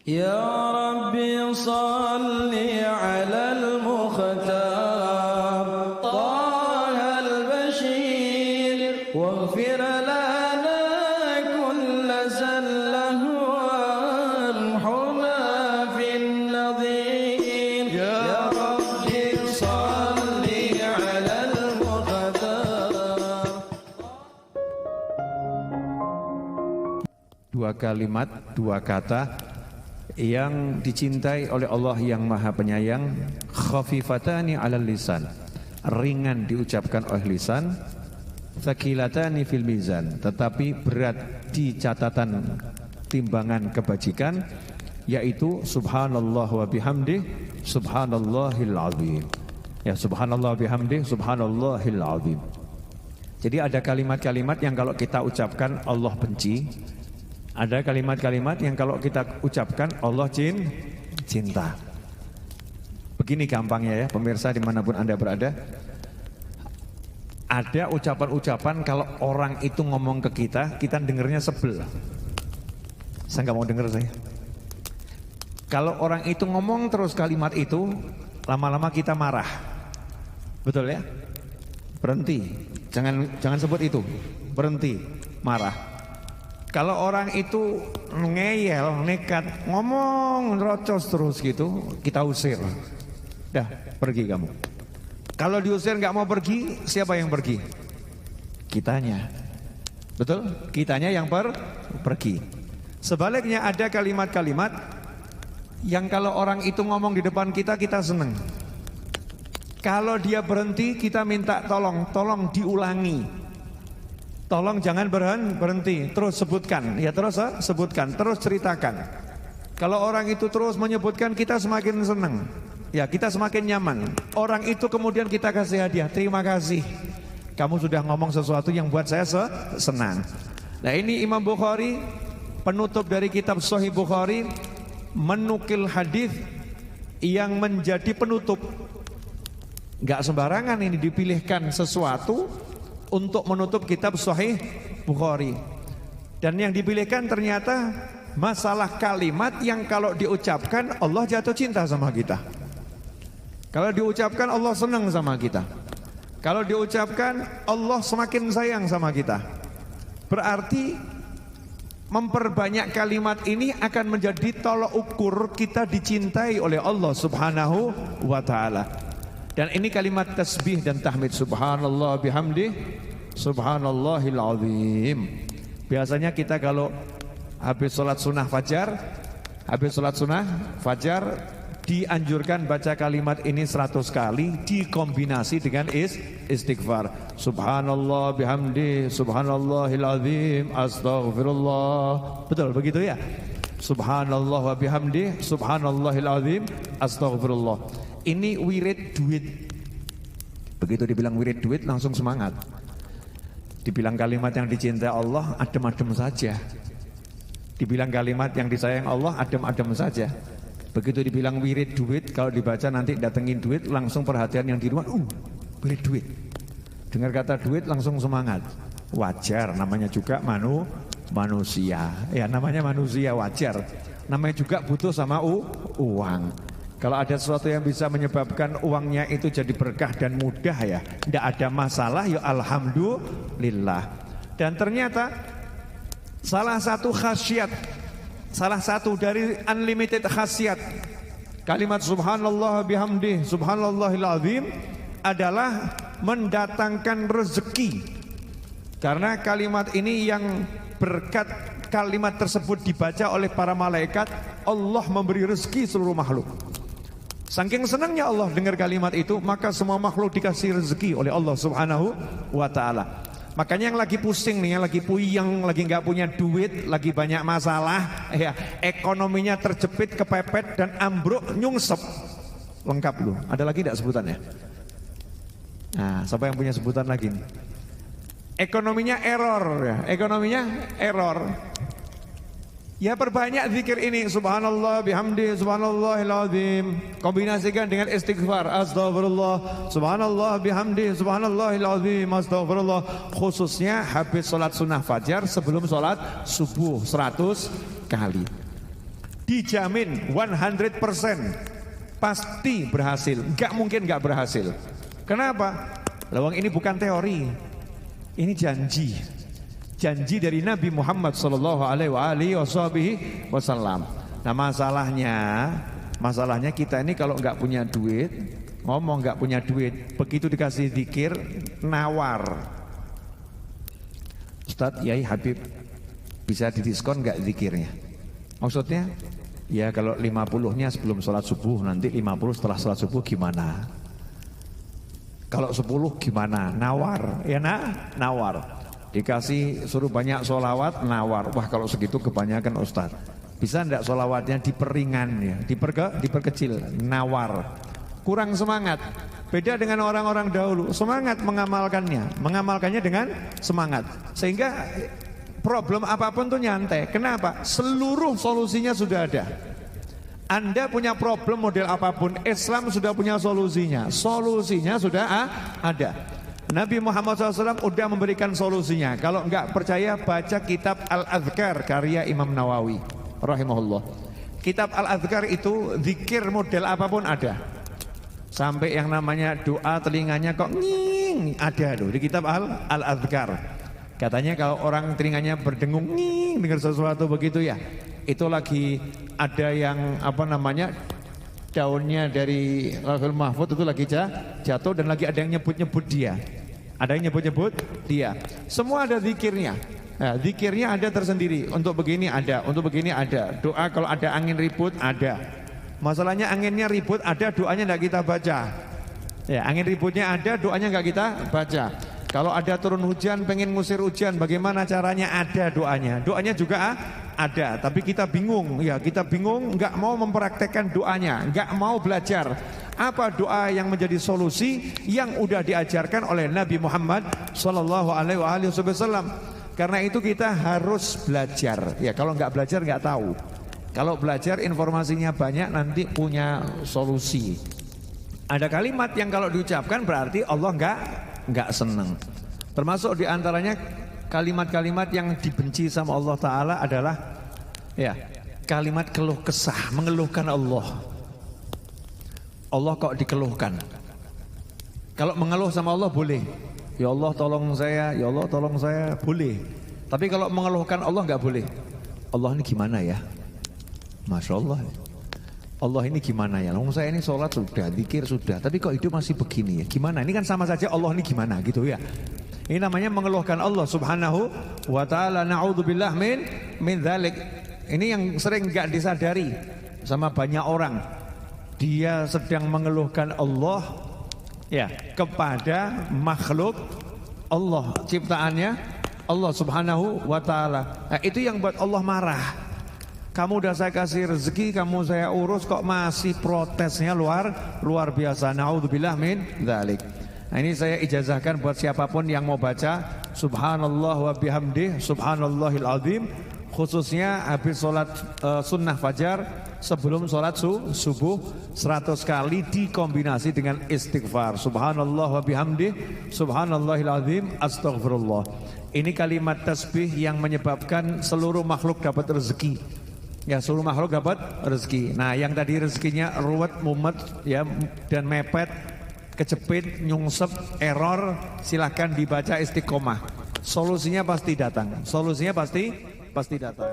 Ya Rabbi salli ala al-mukhtar Taha al-bashir waghfir lana kulla zallahu warhamna fin nadhir Ya Rabbi salli ala al-mukhtar. Dua kalimat, dua kata yang dicintai oleh Allah yang Maha Penyayang, khafifatani 'alal lisan, ringan diucapkan oleh lisan, tsaqilatani fil mizan, tetapi berat di catatan timbangan kebajikan, yaitu subhanallah wa bihamdih subhanallahil azim. Ya, subhanallah bihamdih subhanallahil azim. Jadi ada kalimat-kalimat yang kalau kita ucapkan Allah benci. Ada kalimat-kalimat yang kalau kita ucapkan Allah cinta. Begini gampangnya ya pemirsa dimanapun Anda berada. Ada ucapan-ucapan kalau orang itu ngomong ke kita, kita dengernya sebel. Saya nggak mau denger saya. Kalau orang itu ngomong terus kalimat itu, lama-lama kita marah. Betul ya? Berhenti. Jangan sebut itu. Berhenti. Marah. Kalau orang itu ngeyel, nekat, ngomong, nerocos terus gitu, kita usir. Dah, pergi kamu. Kalau diusir nggak mau pergi, siapa yang pergi? Kitanya. Betul? Kitanya yang pergi. Sebaliknya ada kalimat-kalimat yang kalau orang itu ngomong di depan kita, kita seneng. Kalau dia berhenti, kita minta tolong diulangi. Tolong jangan berhenti, terus sebutkan, ya terus sebutkan, terus ceritakan. Kalau orang itu terus menyebutkan, kita semakin senang, ya kita semakin nyaman. Orang itu kemudian kita kasih hadiah, terima kasih, kamu sudah ngomong sesuatu yang buat saya senang. Nah ini Imam Bukhari, penutup dari kitab Sahih Bukhari, menukil hadis yang menjadi penutup. Gak sembarangan ini dipilihkan sesuatu untuk menutup kitab Sahih Bukhari. Dan yang dipilihkan ternyata masalah kalimat yang kalau diucapkan Allah jatuh cinta sama kita. Kalau diucapkan Allah senang sama kita. Kalau diucapkan Allah semakin sayang sama kita. Berarti memperbanyak kalimat ini akan menjadi tolok ukur kita dicintai oleh Allah Subhanahu wa ta'ala. Dan ini kalimat tasbih dan tahmid, subhanallah bihamdih subhanallahil azim. Biasanya kita kalau habis sholat sunnah fajar dianjurkan baca kalimat ini 100 kali dikombinasi dengan istighfar. Subhanallah bihamdih subhanallahil azim astaghfirullah. Betul begitu ya? Subhanallah wa bihamdih subhanallahil azim astaghfirullah. Ini wirid duit. Begitu dibilang wirid duit langsung semangat. Dibilang kalimat yang dicintai Allah adem-adem saja. Dibilang kalimat yang disayang Allah adem-adem saja. Begitu dibilang wirid duit, kalau dibaca nanti datengin duit langsung perhatian yang di rumah. Wirid duit. Dengar kata duit langsung semangat. Wajar, namanya juga manusia. Ya namanya manusia, wajar. Namanya juga butuh sama uang. Kalau ada sesuatu yang bisa menyebabkan uangnya itu jadi berkah dan mudah ya, tidak ada masalah ya alhamdulillah. Dan ternyata salah satu khasiat, salah satu dari unlimited khasiat kalimat subhanallah bihamdih subhanallahil azim adalah mendatangkan rezeki. Karena kalimat ini yang berkat kalimat tersebut dibaca oleh para malaikat, Allah memberi rezeki seluruh makhluk. Saking senangnya Allah dengar kalimat itu, maka semua makhluk dikasih rezeki oleh Allah Subhanahu wa ta'ala. Makanya yang lagi pusing nih, yang lagi puyeng, lagi nggak punya duit, lagi banyak masalah, ya ekonominya terjepit, kepepet dan ambruk, nyungsep. Lengkap loh. Ada lagi tidak sebutannya? Nah, siapa yang punya sebutan lagi nih? Ekonominya error ya, ekonominya error. Ya perbanyak zikir ini, subhanallah bihamdi subhanallahil azim. Kombinasikan dengan istighfar, astagfirullah, subhanallah bihamdi subhanallahil azim, astagfirullah. Khususnya habis sholat sunnah fajar sebelum sholat subuh 100 kali. Dijamin 100% pasti berhasil, nggak mungkin nggak berhasil. Kenapa? Lawang ini bukan teori, ini janji, janji dari Nabi Muhammad Sallallahu Alaihi Wasallam. Nah masalahnya kita ini kalau nggak punya duit, ngomong nggak punya duit, begitu dikasih zikir nawar. Ustadz, Yai Habib, bisa didiskon nggak zikirnya? Maksudnya? Ya kalau 50-nya sebelum sholat subuh, nanti 50 setelah sholat subuh gimana? Kalau 10 gimana? Nawar, ya nawar. Dikasih suruh banyak sholawat, nawar. Wah kalau segitu kebanyakan Ustaz. Bisa enggak sholawatnya diperingan ya, diperkecil, nawar. Kurang semangat. Beda dengan orang-orang dahulu, semangat mengamalkannya dengan semangat. Sehingga problem apapun tuh nyantai. Kenapa? Seluruh solusinya sudah ada. Anda punya problem model apapun, Islam sudah punya solusinya. Solusinya sudah ada. Nabi Muhammad SAW sudah memberikan solusinya. Kalau enggak percaya, baca kitab Al-Adhkar karya Imam Nawawi rahimahullah. Kitab Al-Adhkar itu zikir model apapun ada. Sampai yang namanya doa telinganya kok nging ada loh di kitab Al-Adhkar. Katanya kalau orang telinganya berdengung nging dengar sesuatu begitu ya, itu lagi ada yang daunnya dari Lauhul Mahfuz itu lagi jatuh dan lagi ada yang nyebut-nyebut dia. Ada yang nyebut-nyebut dia. Semua ada zikirnya. Nah, zikirnya ada tersendiri. Untuk begini ada, untuk begini ada. Doa kalau ada angin ribut ada. Masalahnya anginnya ribut ada, doanya enggak kita baca. Ya, angin ributnya ada, doanya enggak kita baca. Kalau ada turun hujan, pengen ngusir hujan, bagaimana caranya? Ada doanya. Doanya juga ada, tapi kita bingung. Ya, kita bingung, nggak mau mempraktekkan doanya, nggak mau belajar. Apa doa yang menjadi solusi yang udah diajarkan oleh Nabi Muhammad Sallallahu Alaihi Wasallam? Karena itu kita harus belajar. Ya, kalau nggak belajar nggak tahu. Kalau belajar informasinya banyak, nanti punya solusi. Ada kalimat yang kalau diucapkan berarti Allah nggak senang. Termasuk diantaranya kalimat-kalimat yang dibenci sama Allah Ta'ala adalah ya kalimat keluh kesah, mengeluhkan Allah. Allah kok dikeluhkan? Kalau mengeluh sama Allah boleh, ya Allah tolong saya, ya Allah tolong saya, boleh. Tapi kalau mengeluhkan Allah nggak boleh. Allah ini gimana ya? Masya Allah, Allah ini gimana ya? Lalu saya ini sholat sudah, zikir sudah, tapi kok hidup masih begini ya? Gimana? Ini kan sama saja Allah ini gimana gitu ya? Ini namanya mengeluhkan Allah Subhanahu wa Ta'ala. Na'udzubillah min dzalik. Ini yang sering nggak disadari sama banyak orang. Dia sedang mengeluhkan Allah ya kepada makhluk Allah, ciptaannya Allah Subhanahu wa Ta'ala. Nah, itu yang buat Allah marah. Kamu udah saya kasih rezeki, kamu saya urus, kok masih protesnya luar biasa. Na'udzubillah min dzalik. Nah, ini saya ijazahkan buat siapapun yang mau baca Subhanallah wa bihamdih Subhanallahil azim, khususnya habis sholat sunnah fajar, sebelum sholat subuh 100 kali dikombinasi dengan istighfar. Subhanallah wa bihamdih Subhanallahil azim astaghfirullah. Ini kalimat tasbih yang menyebabkan seluruh makhluk dapat rezeki. Ya, seluruh makhluk dapat rezeki. Nah, yang tadi rezekinya ruwet, mumet ya dan mepet, kejepit, nyungsep, error, silahkan dibaca istiqomah. Solusinya pasti datang. Solusinya pasti datang.